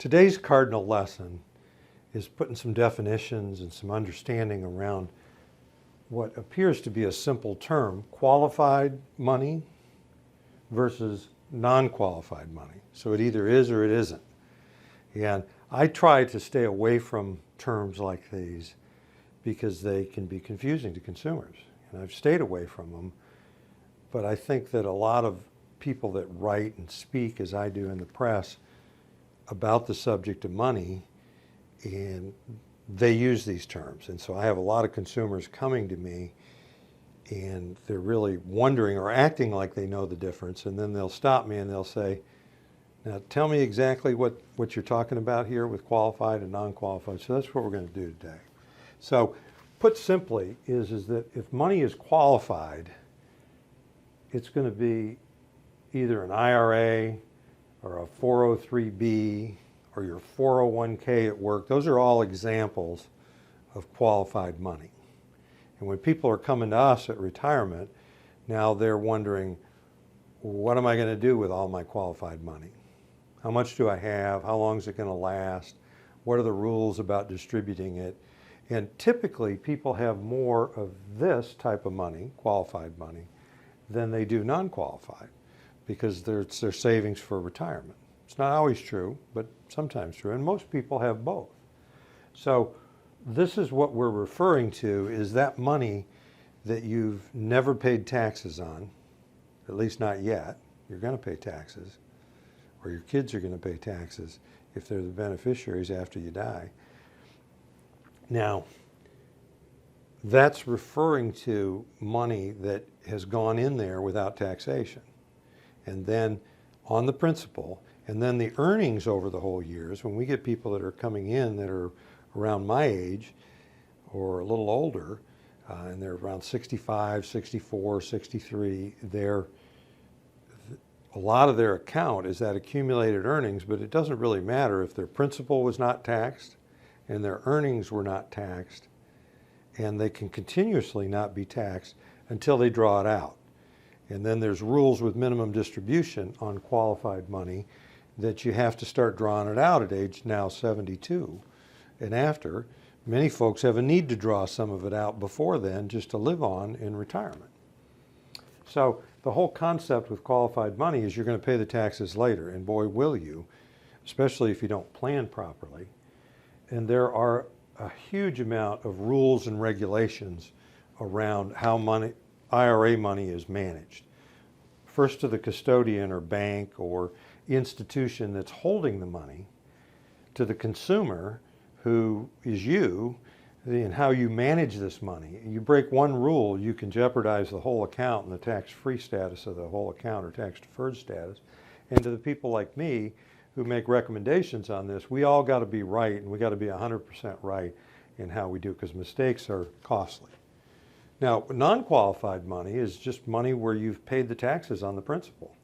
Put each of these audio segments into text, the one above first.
Today's cardinal lesson is putting some definitions and some understanding around what appears to be a simple term, qualified money versus non-qualified money. So it either is or it isn't. And I try to stay away from terms like these because they can be confusing to consumers. And I've stayed away from them. But I think that a lot of people that write and speak, as I do in the press, about the subject of money, and they use these terms. And so I have a lot of consumers coming to me and they're really wondering or acting like they know the difference, and then they'll stop me and they'll say, now tell me exactly what you're talking about here with qualified and non-qualified. So that's what we're going to do today. So put simply is that if money is qualified, it's going to be either an IRA or a 403B or your 401k at work. Those are all examples of qualified money. And when people are coming to us at retirement, now they're wondering, what am I going to do with all my qualified money? How much do I have? How long is it going to last? What are the rules about distributing it? And typically people have more of this type of money, qualified money, than they do non-qualified, because it's their savings for retirement. It's not always true, but sometimes true, and most people have both. So this is what we're referring to, is that money that you've never paid taxes on, at least not yet. You're going to pay taxes, or your kids are going to pay taxes if they're the beneficiaries after you die. Now, that's referring to money that has gone in there without taxation, and then on the principal, and then the earnings over the whole years. When we get people that are coming in that are around my age or a little older, and they're around 65, 64, 63, a lot of their account is that accumulated earnings, but it doesn't really matter if their principal was not taxed and their earnings were not taxed, and they can continuously not be taxed until they draw it out. And then there's rules with minimum distribution on qualified money that you have to start drawing it out at age now 72 and after. Many folks have a need to draw some of it out before then just to live on in retirement. So the whole concept with qualified money is you're going to pay the taxes later, and boy will you, especially if you don't plan properly. And there are a huge amount of rules and regulations around how IRA money is managed. First to the custodian or bank or institution that's holding the money, to the consumer, who is you, and how you manage this money. You break one rule, you can jeopardize the whole account and the tax-free status of the whole account or tax-deferred status. And to the people like me who make recommendations on this, we all got to be right, and we got to be 100% right in how we do, because mistakes are costly. Now, non-qualified money is just money where you've paid the taxes on the principal.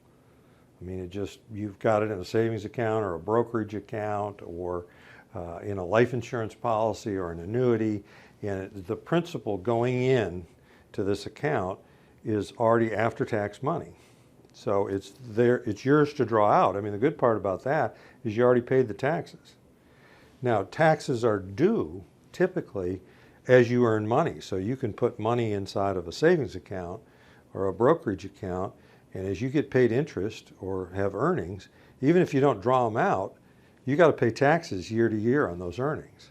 I mean, you've got it in a savings account or a brokerage account or in a life insurance policy or an annuity, and the principal going in to this account is already after-tax money. So it's yours to draw out. I mean, the good part about that is you already paid the taxes. Now, taxes are due typically as you earn money. So you can put money inside of a savings account or a brokerage account, and as you get paid interest or have earnings, even if you don't draw them out, you got to pay taxes year to year on those earnings.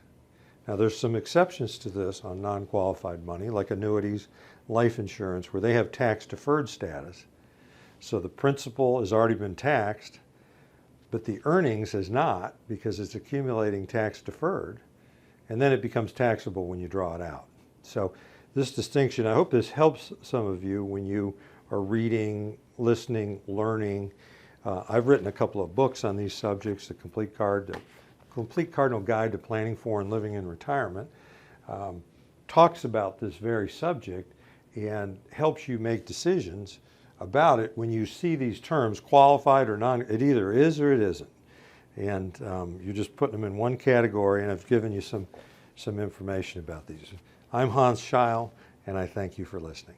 Now, there's some exceptions to this on non-qualified money, like annuities, life insurance, where they have tax-deferred status. So the principal has already been taxed, but the earnings has not, because it's accumulating tax-deferred, and then it becomes taxable when you draw it out. So this distinction, I hope this helps some of you when you are reading, listening, learning. I've written a couple of books on these subjects, The Complete Cardinal Guide to Planning for and Living in Retirement, talks about this very subject and helps you make decisions about it when you see these terms, qualified or non. It either is or it isn't. And you're just putting them in one category, and I've given you some information about these. I'm Hans Scheil, and I thank you for listening.